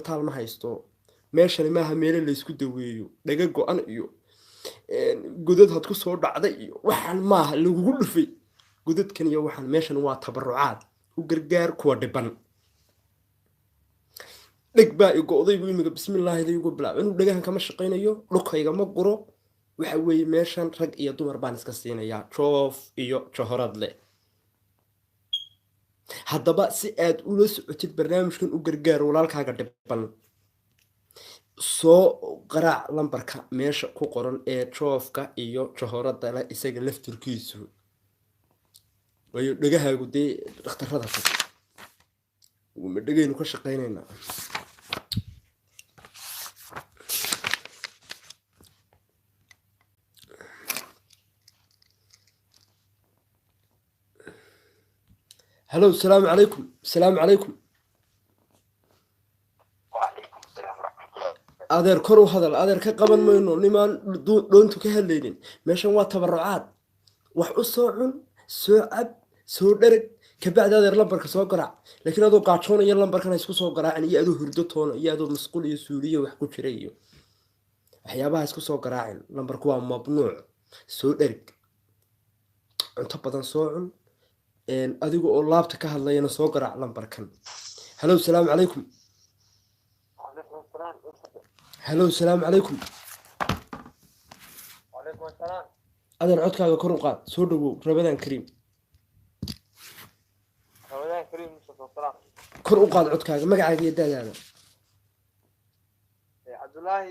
taal ma haysto meeshani maaha meelo la isku daweeyo dhaga go-an iyo godad had ku soo dhacday iyo waxaan maaha lagugu dhufay godadkan iyo waxaan meeshan waa tabarucaad u gargaar kuwa dhiban dheg baa i go-day buu imiga bismillaahi igu bilaab inuu dhagahan kama shaqaynayo dhulkayga ma guro waxa weeye meeshan rag iyo dumar baan iska siinayaa joof iyo johorad leh haddaba si aad ula socotid barnaamijkan u gargaar walaalkaaga dhiban soo qaraac lambarka meesha ku qoran ee joofka iyo johorada leh isaga laftirkiisu wayo dhagahaagu dee dhakhtarada fog ma dhagaynu ka shaqaynaynaa هلو السلام عليكم السلام عليكم وعليكم السلام ورحمة الله. أدير كرو هذا الأدير كقبل ما إنه نمان دون تكهلين ماشان واتبرعات وحصون سوعب سودرك كبعد هذا اللمبر كسو قرع لكن هذا قاعدون يا اللمبر كان يسكو سو قرع يعني يادو هردتون يادو مسؤولية سورية ويحكو شرية أحيابها يسكو سو قرعين لمبر كوا ممنوع سودرك أنت بدن سوعن adigu oo laabta ka hadlayna soo garaac lambarkan hello salaam calaykum وعليكم السلام. hello salaam calaykum وعليكم السلام. adeer codkaaga kor u qaad soo dhawow rabadaan kariim رمضان كريم مصطفى السلام. kor u qaad codkaaga magacaaga iyo daadaada عبد الله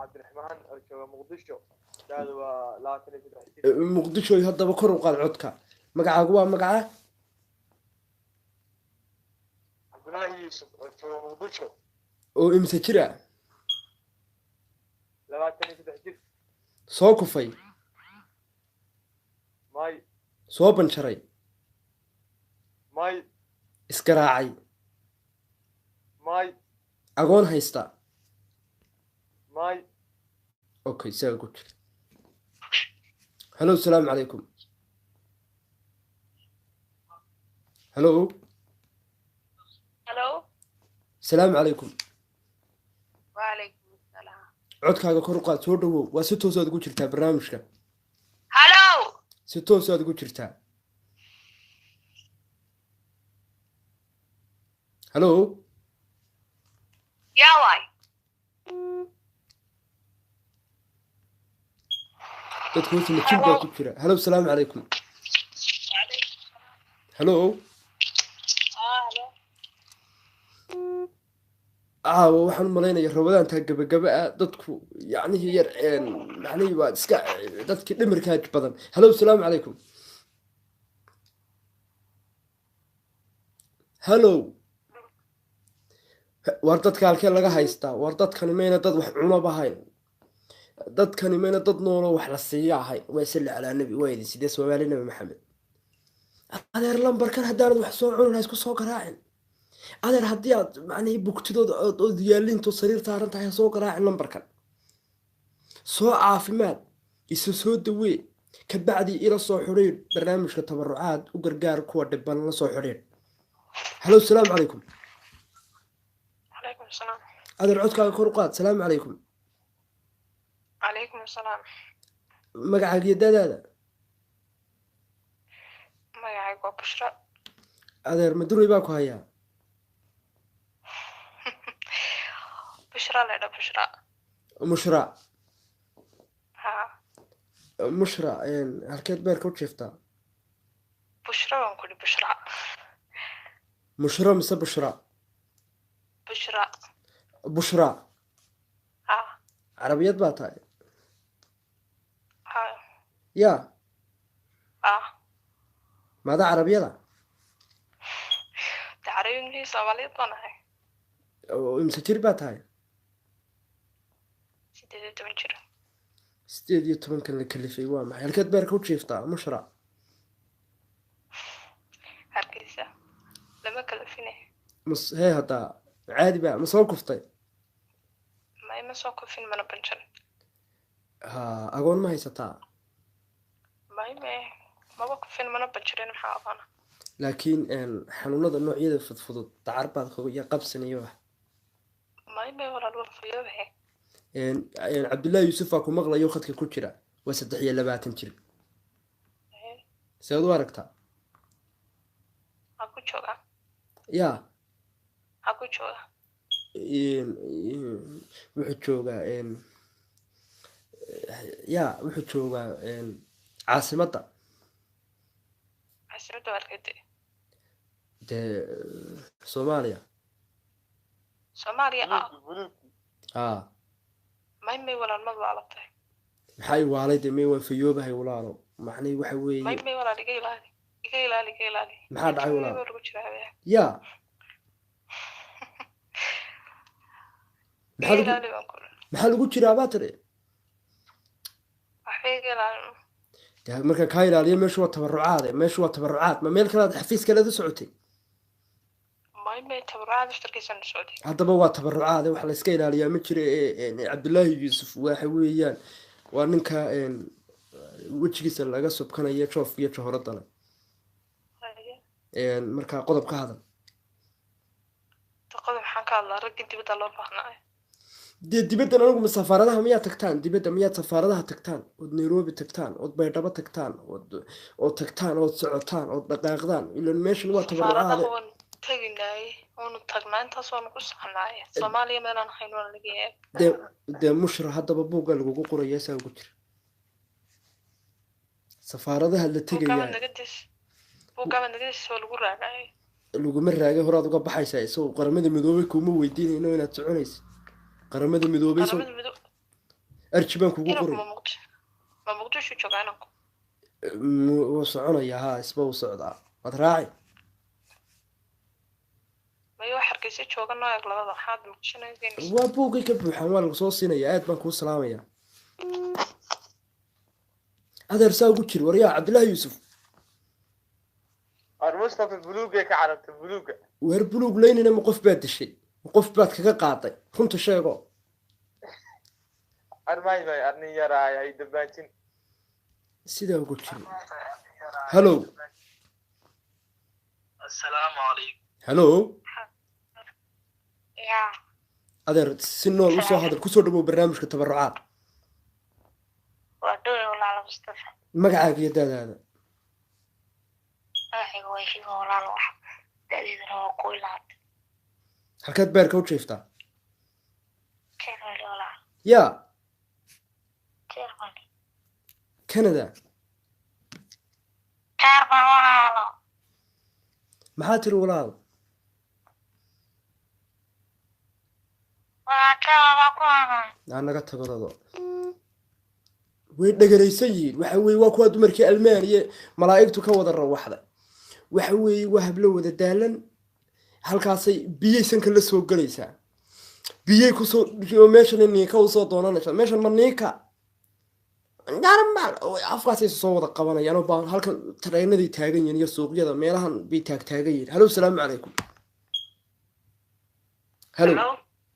عبد الرحمن جوga مقدشو هذا لا تنسى muqdisho haddaba kor u qaad codka magacaagu waa magaca عبد الله يوسف جوga مقدشو oo imse jira لا تنسى soo kufay ماي soo banjaray ماي iskaraacay ماي agoon haysta ماي okay saa ku jira hello salaam calaykum hello Hello. salaam calaykum وعليكم السلام. codkaaga kor u qaad soo dhawow waa si toos aad ugu jirtaa barnaamijka Hello. si toos aad ugu jirtaa hello يا واي. dadku hoose ma jir baa ku jira hello salaam calaykum hello waxaan u malaynayaa rabadaantaa gabagaba ah dadku yacnihii yar macnihii waa iska dadkii dhimirkaa badan hello salaamu calaykum hello war dadka halkee laga haystaa war dadkani mayna dad wax cunaba ahayn dadkani mayna dad nooloo wax la siiya ahayn waa salli calaa nabi waaydi sidee soomaali nabi maxamed adeer lambarkan haddaanad wax soo cunin ha isku soo garaacin adeer haddii aad macnihii bugtidooda ood yaalinto sariir saaran tahay ha soo garaacin lambarkan soo caafimaad isu soo dawee ka bacdii ila soo xidhiidh barnaamijka tabarucaad u gargaar kuwa dhiban la soo xidhiidh hello salaamu calaykum عليكم السلام. adeer codkaaga kor u qaad salaamu calaykum عليكم السلام. magacaaga iyo daadaada magacaygu waa Bushra. adeer maduray baa ku hayaa Bushra la dhaho Bushra. mushra Ha. mushra halkeed beerka u jiiftaa Bushra waan ku dhihi Bushra. mushra mise bushra Bushra. bushra Ha. carabiyad baa tahay Ha. ya Ha. maada carabiyada Taariikhii Soomaaliyeed baan ahay. oo imse jir baa tahay 18 jir. 18 la kalifay waa maxay halkeed beerka u jiiftaa mushra Hargeysa. Lama kala fine. mas hee haddaa caadi baa ma soo kuftay Ma ima soo kufin mana banjan. ha agoon ma haysataa Ma ima maba kufin mana banjirin maxaa aqoona. laakiin xanuunada noocyada fudfudud dacar baad iyo qabsan iyo wax maymay walaal waa fayoobahe cabdullaahi yuusuf aa ku maqlayo khadka ku jira waa 23 jir seed u aragtaa ha ku jooga yaa ha ku jooga wuxuu joogaa yaa wuxuu joogaa caasimadda caasimadda warkade dee soomaaliya soomaaliya aa maymay walaal mad waalatay maxay waalay dee may waan fayoobahay walaalo macnii waxa weeye maymay walaal iga ilaali maxaa dhacay walaal lagu jiraa yaa maxaa lagu jiraa baa tiri dee markaan kaa ilaaliyo meeshu waa tabarucaad ma meel kalead xafiis kalead u socotay haddaba waa tabarucaade waxa la iska ilaaliyaa ma jira cabdullaahi yuusuf waxa weeyaan waa ninka wejigiisa laga subkanaya joof iyo johorada leh markaa qodob ka hadal dee dibaddan anigu ma safaaradaha miyaad tagtaan dibadda miyaad safaaradaha tagtaan ood nairobi tagtaan ood baydhabo tagtaan ood tagtaan ood socotaan ood dhaqaaqdaan ilan meeshan waa tabarucaade dee mushra haddaba buugga lagugu qoraya saa ugu jira safaaradaha la tegayaa laguma raagay horaad uga baxaysaa isagoo qaramada midoobay kuma weydiinayno inaad soconaysa qaramada midoobay arji baan kugu qoray wuu soconayaa haa isba u socdaa waad raaci waa buugay ka buuxaan waa lagu soo siinaya aad baan kuu salaamayaa adeer saa ugu jir waryaa cabdullaahi yuusuf mustafa buluugay ka carabtay buluuga weer buluug leynina ma qof baad dishay ma qof baad kaga qaaday runta sheego armay arnin yaraay ay dabaajin sidaa ugu jir hallo assalaamu calaykum hallo adeer si nool usoo hadal kusoo dhawow barnaamijka tabarucaad magacaaga iyo daadaada halkaad beerka u jiiftaa yaa canada maxaa tiri walaal naga tagodado way dhegaraysan yihiin waxa weeye waa kuwaa dumarkii almaaniya malaa'igtu ka wada rawaxda waxa weeye waa hablo wada daalan halkaasay biyay sanka la soo galaysaa biyay kusoo meeshan niinka usoo doonanaysaa meeshan ma niinka normal afkaasay soo wada qabanayaan oo baa halkan tareenaday taagan yihiin iyo suuqyada meelahan bay taagan yihiin hallo salaamu calaykum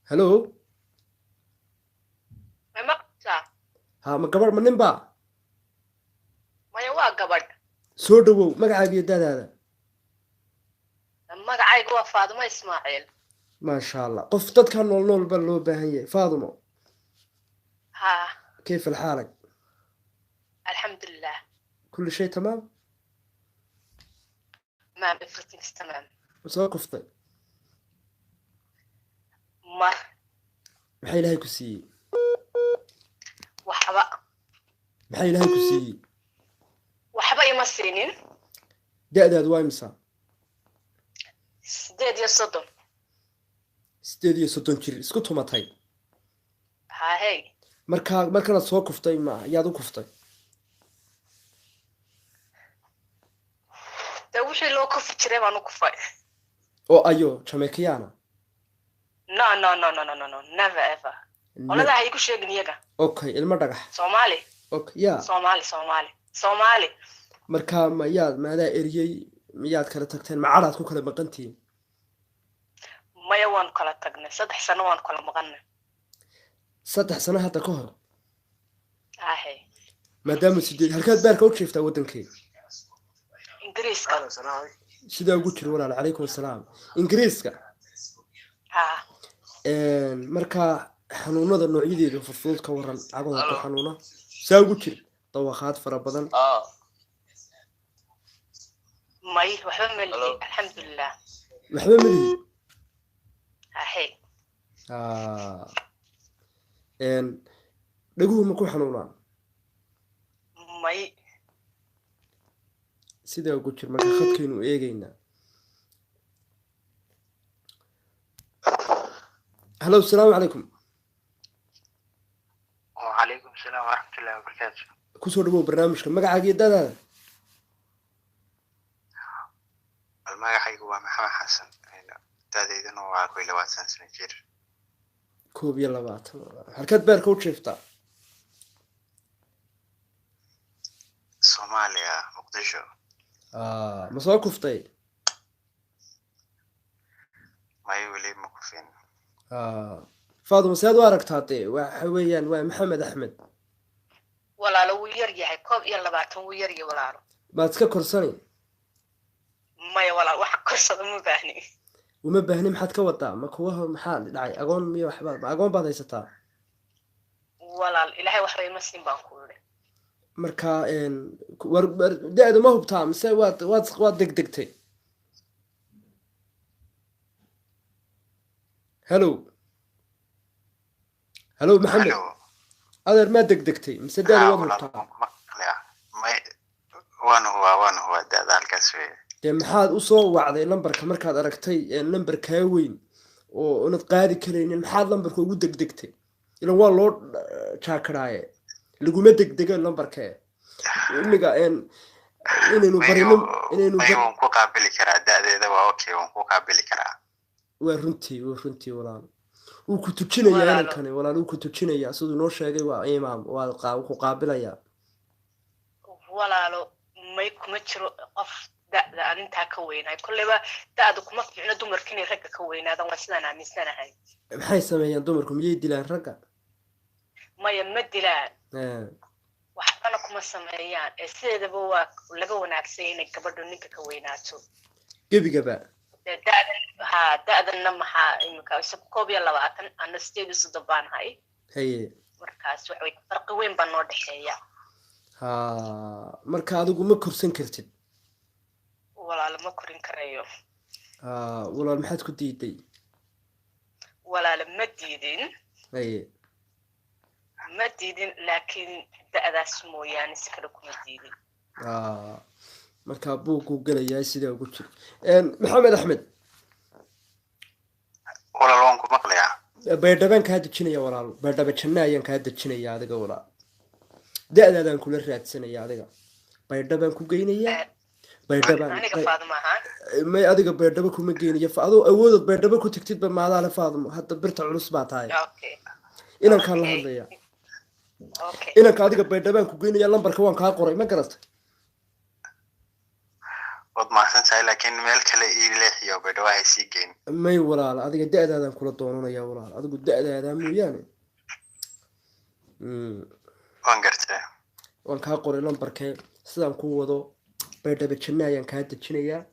hallo ha ma gabadh ma nin baa maya waa gabadh soo dhawow magacaaga iyo daadaada magacaygu waa faadumo ismaaciil maasha allah qof dadka nool nool baa loo baahan yahay faadumo ha كيف الحالك الحمد لله كل شيء تمام تمام everything's تمام وسوقفتي مر maxay ilaahay ku siiyey waxba maxay ilaahay ku siiyey waxba ima siinin da'daadu waa imisa 38 jir isku tumatay ha hey markana soo kuftay ma yaad u kuftay wixii loo kufi jiray baan u kufay oo ayo Jamaican no never ever olada hay ku sheegin iyaga okay ilma dhagax Soomaali okay ya Soomaali marka ma yaad maadaa eriyay miyaad kala tagteen ma caraad ku kala maqantiin maya waan kala tagnay 3 sano waan kala maqannay 3 sano hadda ka hor ahe maadaama sideed halkaad baarka u jiiftaa wadankii ingiriiska sida ugu jiro walaal calaykum asalaam ingiriiska ha marka xanuunada noocyadeeda fudfudud ka waran cagoha ku xanuuna saa ugu jir dawaqaad fara badan may waxba ma lihi alxamdulilah waxba ma lihi ahe dhaguhu ma ku xanuunaan may sidaa ugu jir marka khadkaynu eegaynaa هلو السلام عليكم. وعليكم السلام ورحمة الله وبركاته. كسر دبوا برنامجكم مقعد جدا هذا. المقعد هو محمد حسن. هذا إذا هو كوي لوات سنة كتير. كوب يلا بات. حركات بيركوت شفتا. صوماليا مقدشو. مسوا كفتي. ما يولي مكفين. فاضل سيد وارك تاتي وحويان ومحمد أحمد ولا لو يرجع كوب يلا بعتهم ويرجع ولا باتك كرساني ما ولا واحد كرسان مو باهني وما باهني محد كوتا ما كوه محل داعي أقول مية وحباب أقول بعض يستا ولا إلهي وحبي مسلم بانكوله مركا إن ده ما هو بتاعم سوى وات دق هلو محمد هذا ما دقتي مسداني وضع بتاع وان هو ده الكسوي دم حاد وصو وعدي لمبرك مركاد أركتي لمبر كاوين ونتقاري كلين محاد لمبرك وجود دقتي إلى والله شاكراي اللي قوم دق لمبرك إنك إنه بريم إنه مقابل كرا ده أوكي مقابل كرا ورنتي ولا وكتوجينيا أنا كاني ولا وكتوجينيا صدق نوشة جوا إمام وقابليا ولا لو ما يكون مشرو قف ده أنت كوينا كل ما ده أدوك ما في عنا دمر كني رجع كوينا ده وسنا عم سنا هاي بحي سميا دمركم يدي لان رجع ما يمد لان وحنا كم سميان السيد بواك ولا جونا عكسين كبردو نيك كويناتو جبا ده النمحة إنك يسبقوا بيا لواتن أنا استيدي صدبان هاي مركز وحوي فرق وين بنود حياة مركز هذا ما كرسن كرتد ولا لما كرين كريو ولا محد كديدي ولا لما ديدين ما ديدين لكن ده اسمه يعني سكركم ديدين marka buugu galaya sida ugu jir maxamed axmed walaaloon ku maqlaya baydhaban ka dajinaya walaal baydhaba jannayaan ka dajinaya adiga walaal da'daadan kula raadsanaya adiga baydhaban ku geynaya baydhaban aniga faadma ahaan may adiga baydhaba kuma geynaya faado awoodod baydhaba ku tagtid ba maadaala faadmo hadda birta culus baa tahay inaan ka la hadlaya inaan ka adiga baydhaban ku geynaya lambarka waan ka qoray ma garatay ما سنتي لكن ملك لإله يا بدو هاي سيجين ما يولا هذا قد هذا كل طوننا يا ولا هذا قد هذا مو يعني وانقرته وانك قوري لمبرك سلام كوودو بيدا بجنايان كا دجنيا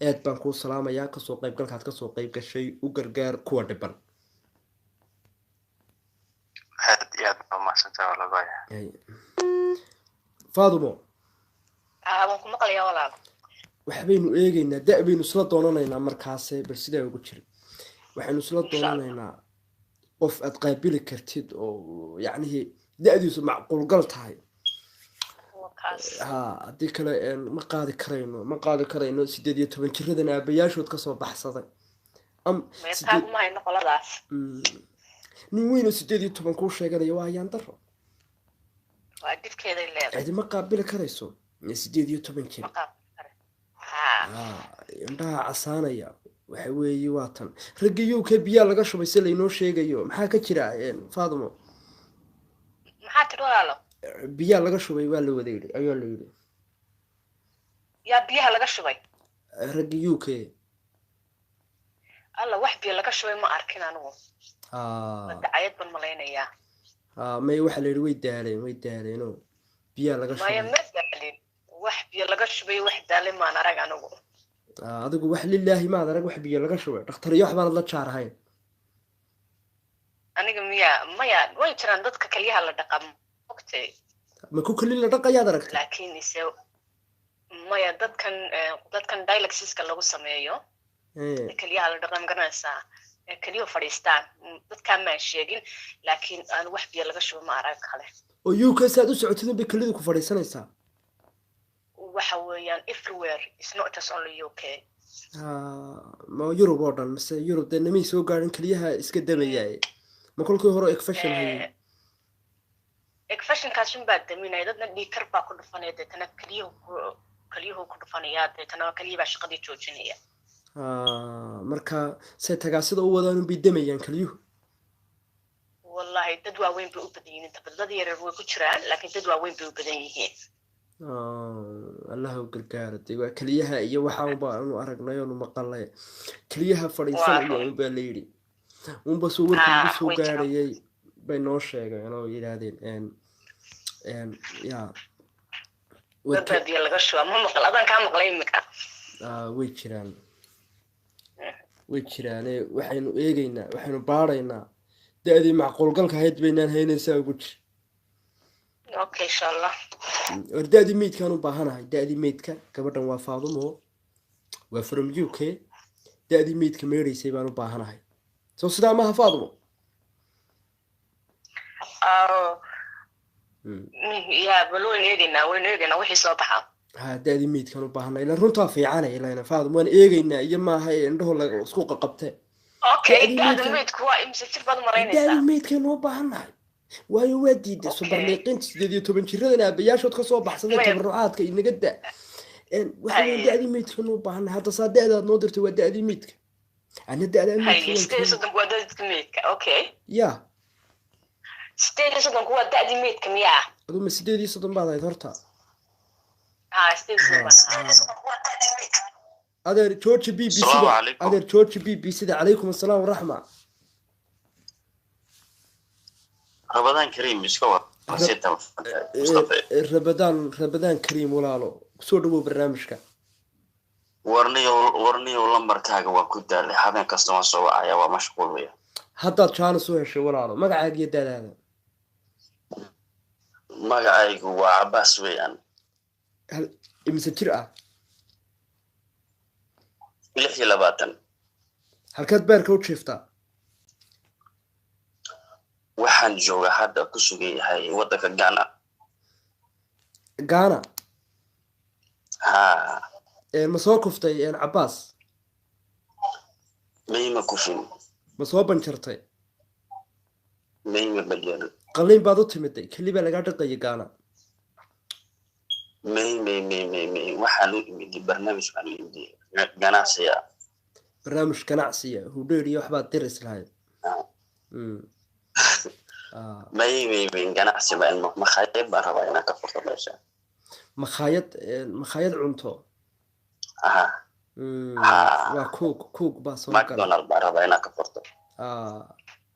ااد بان كو سلاميا كسو قيب galkaad ka soo qayb gashay u gargaar kuwa dhiban aad ma santa wala baya Faadumo waan ku maqlayaa walaal waxbaynu eegaynaa da'baynu isla doonanaynaa markaas bal sidaa ugu jira waxaynu isla doonanaynaa qof aad qaabili kartid oo yacni da'diisu macquul gal tahay haddii kale ma qaadi karayno 18 jiradan aabayaashood ka soo baxsaday nin weyn oo 18 kuu sheeganaya waa ayaan daro cidi ma qaabili karayso 18 jir indhaha casaanaya waxa weeye waa tan raggiyow ka biyaa laga shubay si laynoo sheegayo maxaa ka jira Faadumo maxaa tiri walaalo biyaa laga shubay waa la wada yiri ayaa la yiri yaa biyaha laga shubay raggiyow ka alla wax biyo laga shubay ma arkin anigu dacayad ban malaynaya may waxa la yiri way daaleen oo biyaa laga shubay wax biyo laga shubay wax daalay ma arag anigu adigu wax lillaahi ma arag wax biyo laga shubay dhakhtar iyo wax baan la jaarahay aniga maya way jiraan dadka kaliyaha la dhaqamo ogtay ma ku kali la dhaqayaad aragtay laakiin ise maya dadkan dialysiska lagu sameeyo kaliyaha la dhaqan garanaysaa kaliyo fadhiistaan dadka ma sheegin laakiin aan wax biyo laga shubo ma arag kale oo UK saad u socotid bay kalidu ku fadhiisanaysaa waxa weeyaan everywhere is not just only UK ma Europe oo dhan mise Europe de namay soo gaarin kaliyaha iska dabayay ma kolkii hore ekfashion hayay ekfashion kaashin baa daminay dadna dhiikar baa ku dhufanaya deetana kaliyahu ku dhufanaya deetana kaliyaha shaqadii joojinaya marka say tagaasida u wadaan bay damayaan kaliyuhu wallahi dad waaweyn bay u badan yihiin tabadada yaryar way ku jiraan laakiin dad waaweyn bay u badan yihiin الله وقرقارتي وكليها إيه وحاوبا إنه أرقنا إنه مقالة كليها فريسان إيه وبالليري وبصور كل سوقاري بينوش يعني أنا يرادين إن يا وبدي الغشوة ما مقال أظن كان مقليمك ويتشران وحين إيجينا وحين بارينا ده هذه معقول قلك هيد بيننا هنا ساويش أوكي إن شاء الله أردادي ميت كانوا باهنا دادي ميت كبرنا وفاضمه وفرم UK دادي ميت كميري سيبانو باهنا هاي سو سدا ما فاضمه يا بلوين إيجينا وحي صباحا دادي ميت كانوا باهنا إلا رنطا في عنا إلا أنا فاضم وأنا إيجينا يما هاي عنده لك سوق قبته أوكي دادي ميت كوا إمسكتر بعض مرين دادي ميت كانوا باهنا هاي waayo waa diiday subarliiqinta 18 jiradana abayaashood ka soo baxsaday tabarucaadka inaga da waxa weyn daadii meedka noo baahan hadda saadeedaad noo dirtay waa daadii meedka ana daadii meedka waa daadii meedka okay ya steedii waa daadii meedka miya aduma 18 baad ahayd horta adeer George BBC adeer George BBC عليكم السلام ورحمة رمضان كريم مشكور رمضان كريم ولاalo soo dhawo barnaamijka warniyo lambarkaaga waa ku daalay habeen kasta waan soo wacaya waa mashquul weeyo hadda jaan soo heshay walaalo magacaaga iyo dadaada magacaygu waa Abbas weeyaan imisa jir ah 26 halkaad beerka u jiiftaa waxaan joogaa hadda ku sugayahay wadanka Ghana ha ma soo kuftay Abbas mayma kufin ma soo banjartay mayma bajan qalin baad u timiday kaliba laga dhaqay Ghana may waxaan u imid barnaamij aan leeyahay ganacsiga hudheeriyo waxba diris lahayd may ganacsi ma ilmo makhaayad baan rabaa inaan ka furto meesha makhaayad cunto waa cook baa soo McDonald baan rabaa inaan ka furto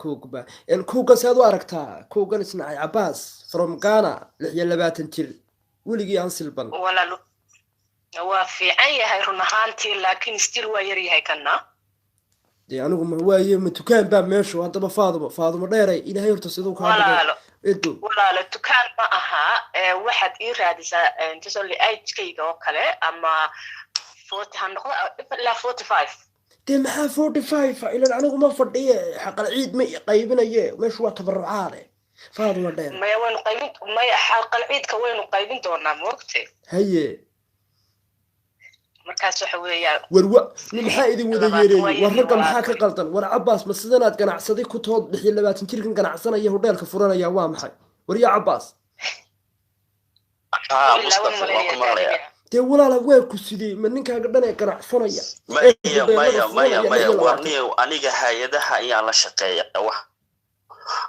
cook baa cook saad u aragtaa cookan isna Abbas from Ghana 26 jir weligii aan silban walaalo waa fiican yahay run ahaantii laakiin still waa yar yahay kana dee anigu ma waaye ma tukaan baa meesha hadaba faadimo dheeray ilaahay horta sidoo ka hadlay walaalo tukaan ma aha waxaad ii raadisaa intasoo age-kayga oo kale ama 40 han noqdo ilaa 45 dee maxaa 45 ilaa anigu ma fadhiye xaqal ciid ma qaybinaye meesha waa tabarucaade faadimo dheer maya waynu qaybin maya xaqal ciidka waynu qaybin doonaa moogtay haye markaas waxa weeyaan maxaa idin wada yeereeyay wararka maxaa ka qaldan war Abbas ma sidanaad ganacsaday ku tood 26 jirkan ganacsanaya hoteelka furanaya waa maxay war ya Abbas Mustafa waa ku maqlaya dee walaala waa ku sidii ma ninkaaga dhan ee ganacsanaya maya warniyo aniga hay'adaha ayaa la shaqeeya wax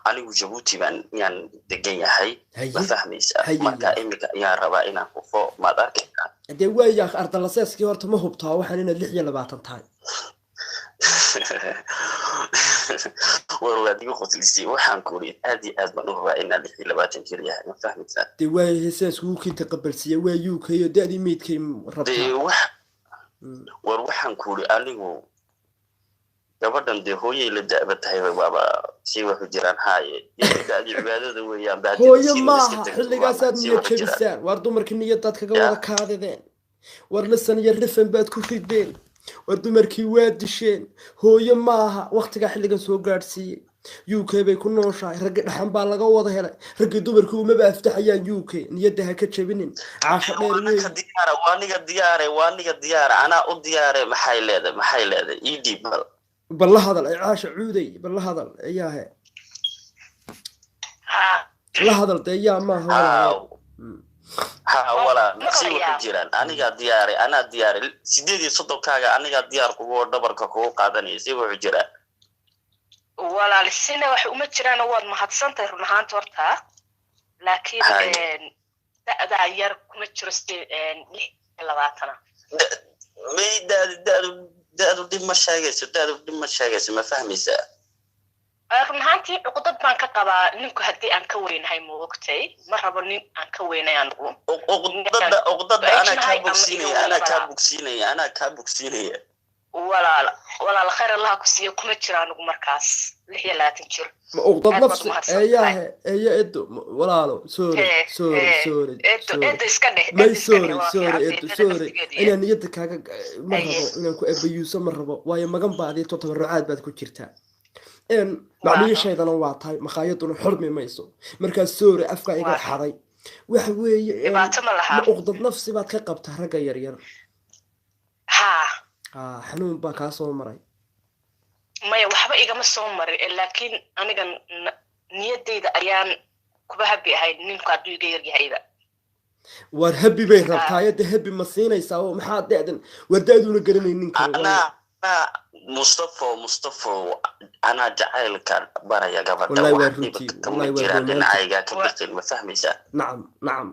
anigu Djibouti baan yaan degan yahay ma fahmaysaa marka imika ayaan rabaa inaan ku fo maad arkaysaa dee waayaa ardalaseeskii horta ma hubtaa waxaan inaad 26 tahay warwaadigu qoslisay waxaan ku ri aad baan u rabaa inaan 26 jir yahay ma fahmaysaa dee waayaa heesaas uu kinta qabalsiya waa UK iyo daadii meedkay rabtaa dee war waxaan ku ri anigu gabadhan dee hooyay la da'ba tahay waaba si waxu jiraan haaye da'di cibaadada weeyaan baad hooyo maaha xilligaasaad niyad jabisaan waar dumarkii niyadaad kaga wada kaadideen war lisan iyo rifan baad ku rideen war dumarkii waa disheen hooyo maaha waqtigaa xilligan soo gaadhsiiyey UK bay ku nooshahay ragga dhaxan baa laga wada helay ragga dumarkii umaba aftaxayaan UK niyadda ha ka jabinin caasho dheer weyn waa niga diyaara anaa u diyaare maxay leedahay ii dhiib bal la hadal ay caasho cuuday bal la hadal ayaahe la hadal dee yaa maaha walaa si wuxuu jiraan aniga diyaare anaa diyaare 38 aniga diyaar kugu dhabarka kugu qaadanaya si wuxuu jiraa walaal sina wax uma jiraan waad mahadsantahay run ahaanta horta laakiin da'da yar kuma jiro 20 may da'du dib ma sheegayso ma fahmaysaa run ahaantii cuqdad baan ka qabaa ninku haddii aan ka weynahay ma ogtay ma rabo nin aan ka weynay anigu uqdada anaa kaa bogsiinaya walaal khayr allah ku siiyo kuma jira anigu markaas 26 jir ma uqdad nafsi ayaahe eeyo edo walaalo sorry edo iska dheh may sorry inaan niyadda kaaga ma rabo inaan ku abayuuso ma rabo waayo magan baadii tabarucaad baad ku jirtaa macmiishaydana waa tahay makhaayaduna xurmi mayso markaas sorry afka iga xaday waxa weeye ma uqdad nafsi baad ka qabtaa ragga yaryar xanuun baa kaa soo maray maya waxba igama soo marin laakiin aniga niyadayda ayaan kuba habi ahayd ninku hadduu iga yaryahayba war habi bay rabtaa yadda habi ma siinaysaa oo maxaa da'dan war da'duuna garanay ninka Mustafa anaa jacaylka baraya gabadha waxaa dhinacayga ka bixin ma fahmaysaa nacam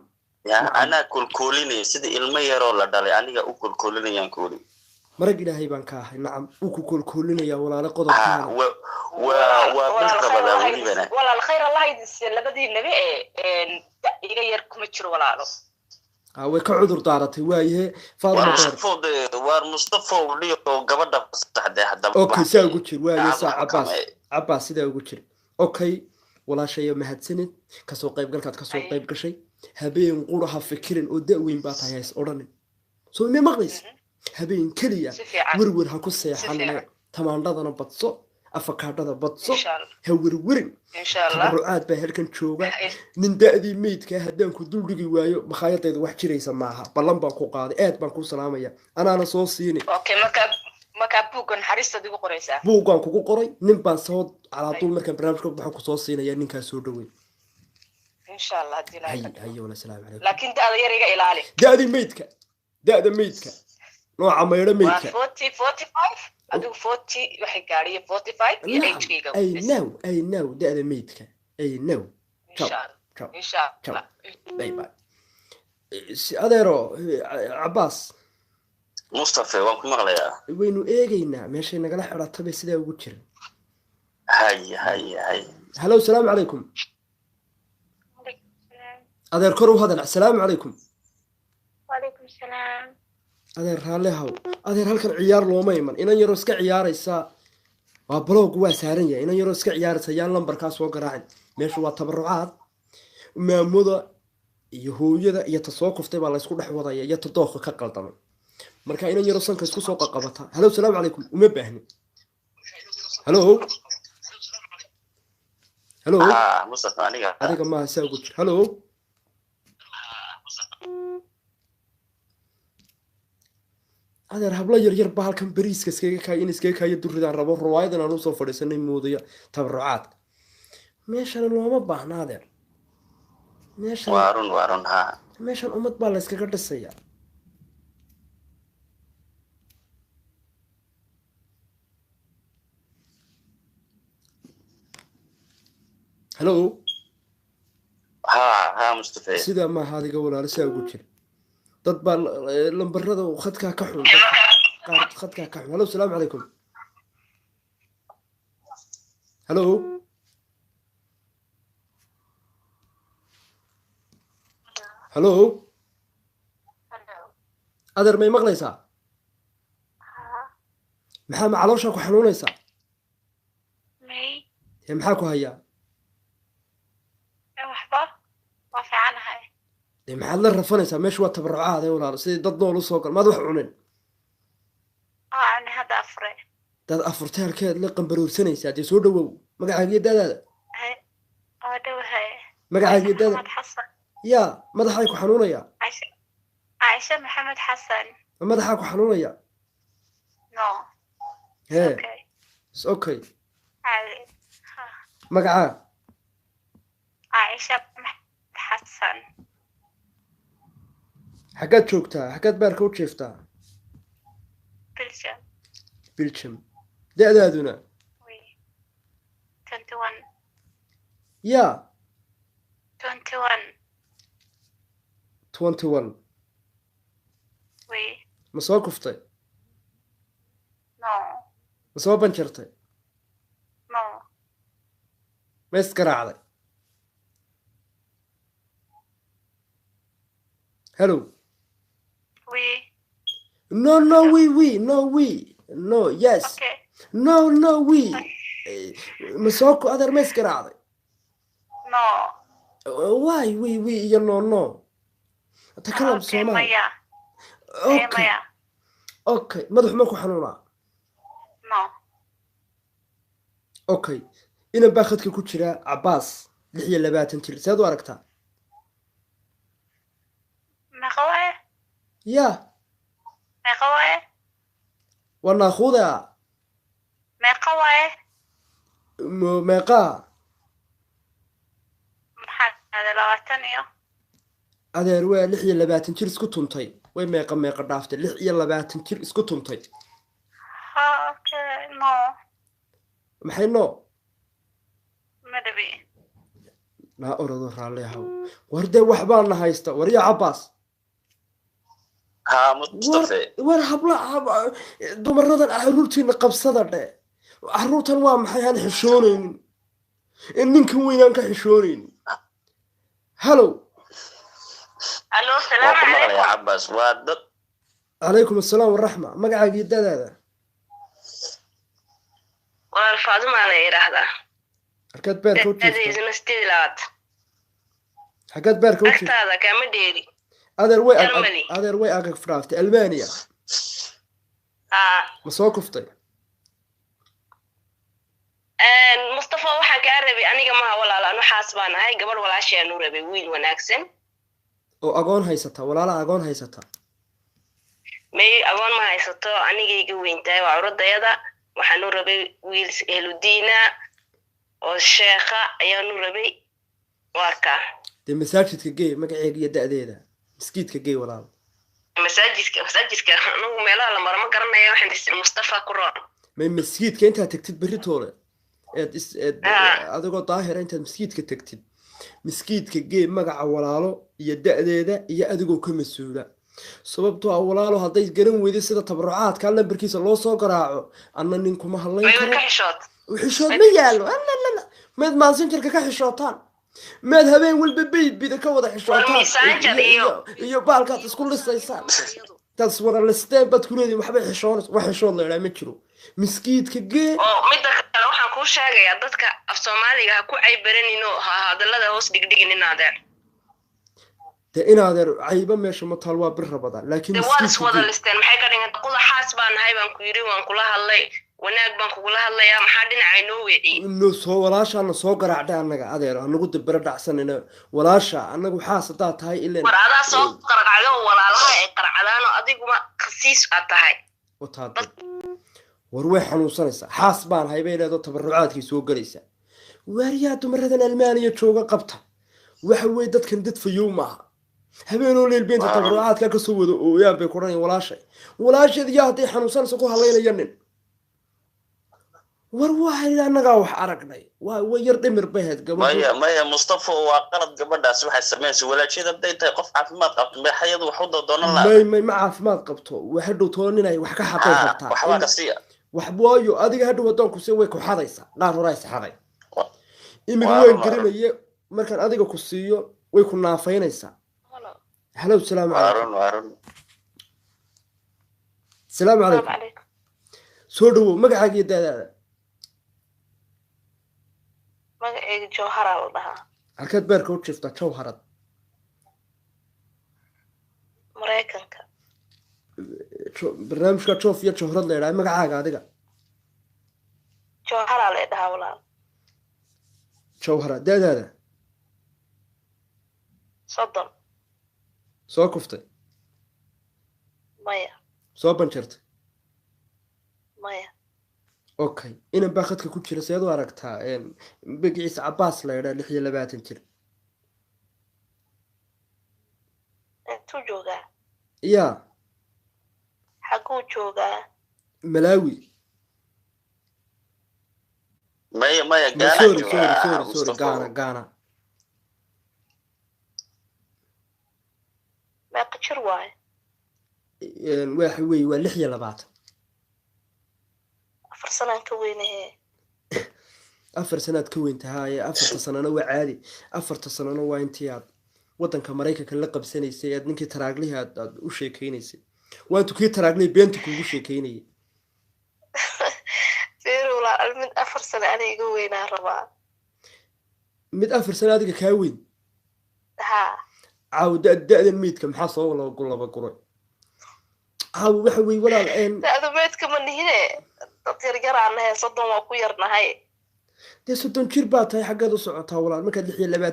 anaa kulkuulinaya sida ilmo yaroo la dhalay aniga u kulkuulinayaan kuuli marag ilaahay baan ka ahay nacam uu ku kulkuulinaya walaalo qodobka walaal khayr allah idis labadii nabi iga yar kuma jiro walaalo way ka cudur daaratay waayahe Mustafa waliyo gabadha saxday hadaba okay saa ugu jir waayahe saa Abbas sida ugu jir okay walaashay mahadsanid ka soo qaybgalkaad ka soo qayb gashay habeen quraha fikirin oo da'weyn baa tahay is oranay soo ma maqlays habeen kaliya warwar ha ku seexanay tamaandadana badso afakaadada badso ha warwarin tabarucaad baa halkan jooga nin da'dii meydka haddaan ku duldhigi waayo makhaayadayda wax jiraysa maaha ballan baan ku qaaday aad baan ku salaamaya anaana soo siini okay marka buugan xariistad igu qoraysaa buugan kugu qoray nin baan soo calaadul markaan barnaamijka waxaan ku soo siinaya ninkaas soo dhaweey insha Allah hayo wala salaam alaykum laakiin da'da yar iga ilaali da'dii meydka nooca mayro meydka 45 adigu 40 waxay gaariye 45 iyo age-ga I know da'da meydka insha Allah bye adeero Abbas Mustafa waan ku maqlayaa waynu eegaynaa meeshay nagala xiraatay sida ugu jira hay hello salaam alaykum adeer kor u hadal assalaamu alaykum وعليكم السلام adeer raalehaw adeer halkan ciyaar looma iman inan yaro iska ciyaaraysa waa blog waa saaran yahay inan yaro iska ciyaaraysa yaan lambarka soo garaacin meesha waa tabarucaad maamuda iyo hooyada iyo tasoo qoftay baa la isku dhex wadaya iyo tadooqa ka qaldamay marka inan yaro sanka isku soo qaqabata hello salaam alaykum uma baahni hello Mustafa adiga ma saa ugu jir hello adeer habla yaryar baa halkan bariiska iskaga kaaya duridaan rabo riwaayadan aan usoo fadhiisanay moodaya tabarucaad meeshan looma baahna adeer waarun meeshan ummad baa la iskaga dhisaya hello Mustafa sida ma hadiga walaal saa ugu jir dad baa lambarada khadka ka xun khadka ka xun hello salaam alaykum hello hello adeer may maqlaysaa maxaa macaloosha ku xanuunaysaa هي محاكو هيا وحبا وفي عنها دي محل الرفنسة مش وقت تبرعات ولا سيدي ضد نول وسوق ما ضح عنين يعني هذا أفري داد أفرتها الكاد لقم برور سنيسة دي سو دو مقعد يداد هاي هاي مقعد يداد محمد حسن يا مدحاكو حنونة يا عائشة محمد حسن مدحاكو حنونة يا نو هي اوكي اوكي عادي مقعد عائشة محمد حسن حقات شوكتها حقات باركو تشيفتها بلجم بلشم دادنا وي 21 يا 21 21 وي مسوا كفتي نو مسوا بنشرتي نو ما يسكر علي هلو وي no we no yes اوكي no we مسوكو أدر ما يسكر علي نو why we يا no أتكلم اوكي سومالي ميا أوكي ميا أوكي مدح ماكو حنونا نو أوكي إنا باخدك كوتشرا عباس لحية لبات انتل سادو أركتها مقوي يا مقوي وانا أخوذها مقوي ميقا محل هذا لغتنيو أدير وين لحية لبات انتل اسكو تنطي وين ميقا دافت لحية لبات انتل اسكو تنطي اوكي نو محي نو مدبي لا أرد عليها وردي وحبالنا هايستا وريا عباس ها مصطفى ور حبلا دمرضان عرورتي نقبصدا ده عرورتان waa maxay aan xishoonayn in ninka weynaan ka xishoonayn hello الو السلام يا عليكم عباس وادد عليكم السلام والرحمة مقعد يدادا والفاطمة على إرادة حكات بيرك هذه وتشيفتا زنستيلات حكات بيرك وتشيفتا أختها كم ديري Germany. هذا وي أقك فرافت ألمانيا مسوكفتي مصطفى waxaan ka rabay aniga ma walaal anu xaasbaanahay gabar walaasheen u rabay wiil wanaagsan oo agoon haysata walaala agoon haysata may agoon ma haysato aniga iga weyntahay waa uradayada waxaan u rabay wiil ehludiina oo sheekha ayaan u rabay warka dee masaajidka gee magaceega iyo da'deeda مسكيتك جاي ولا مساجدك أنا ميلا لما رمى قرنا يا واحد مصطفى قران ما مسكيتك أنت تكتب بريتورة هذا طاهر أنت مسكيتك تكتب مسكيتك جاي مقع ولاله يدأ ذا يأذقوا كم السوداء سببته ولاله هذا يقرن ويدي سيدة تبرعات كان بركيس الله صقر أنا نكون مهلا يكره وحشوت ميالو لا ما سنتر كحشوتان مذهبين والبيت بيدا كوضع حشوتان iyo baalkaad isku lisaysaan taas wara la steebad kuleedii waxba xishoon la ma jiro miskiidka gee oo mid kale waxaan ku sheegayaa dadka af Soomaaliga ku ay baranino hadalada hoos dhigdhigin inaadeer inaadeer ayba meesha ma taal waa bir rabada laakiin miskiidka wada listeen maxay ka dhigan qula xaas baan nahay baan ku yiri waan kula hadlay wanaag baan kugu hadlayaa maxaa dhinacay noo weeci inuu soo walaashaana soo garaacday anaga adeer anagu dibara dhacsanina walaasha anagu xaasada tahay ilaa war adaa soo qarqacdo walaalaha ay qaracadaan oo adiguma khasiis aad tahay wataad war way xanuunsanaysa xaas baan haybay leedo tabarrucaadkii soo galaysa waariyaa dumaradan Almaaniya jooga qabta waxa way dadkan dad fayow maaha habeenoo leel beenta tabarrucaadka ka soo wado oo yaan bay qoran walaashadii haday xanuunsanaysa ku haleynayaan warwaxay anaga wax aragnay waa yar dhimir baheed gabadha maya Mustafa waa qalad gabadhaas waxay sameeyay walaashada haday tahay qof caafimaad qabto ma hay'adu wax u doonan la ma caafimaad qabto waxa dhow tooninay wax ka xaqay qabtaa waxba ka siiya wax booyo adiga hadhow wadan ku sii way ku xadaysa dhaar horay saxaday imiga weyn garinaye markaan adiga ku siiyo way ku naafaynaysaa hello salaamu calaykum salaamu calaykum soo dhawo magacaaga iyo daadaada magacayga jawhara la dhahaa halkaad beerka u jiiftaa jawharad maraykanka barnaamijka joof iyo jawharad la yidhaha magacaaga adiga jawhara la dhahaa walaal jawhara daadaada 30 soo kuftay maya soo banjartay maya okay inan baa khadka ku jira seed u aragtaa magaciisa Cabbaas la yidhaha 26 jir intuu joogaa ya xaguu joogaa Malawi maya sorry Ghana meeqa jir waaye waxa weeye waa 26 4 sanaan ka weynahe 4 sanaad ka weyn tahay 4 sanana waa caadi 4 sanana waa intii aad wadanka Mareykanka la qabsanaysay aad ninkii taraaglihi aad u sheekeynaysay waantu kii taraaglihi beenta kugu sheekeynayay feerula almid 4 sana aniga weynaa rabaa mid 4 sana adiga ka weyn ha da'dan meedka maxaa soo laba guray waxa weeye walaal da'da meedka ma nihine dad yar aan nahay 30 waa ku yarnahay dee 30 jir baa tahay xaggeed u socotaa walaal markaad 26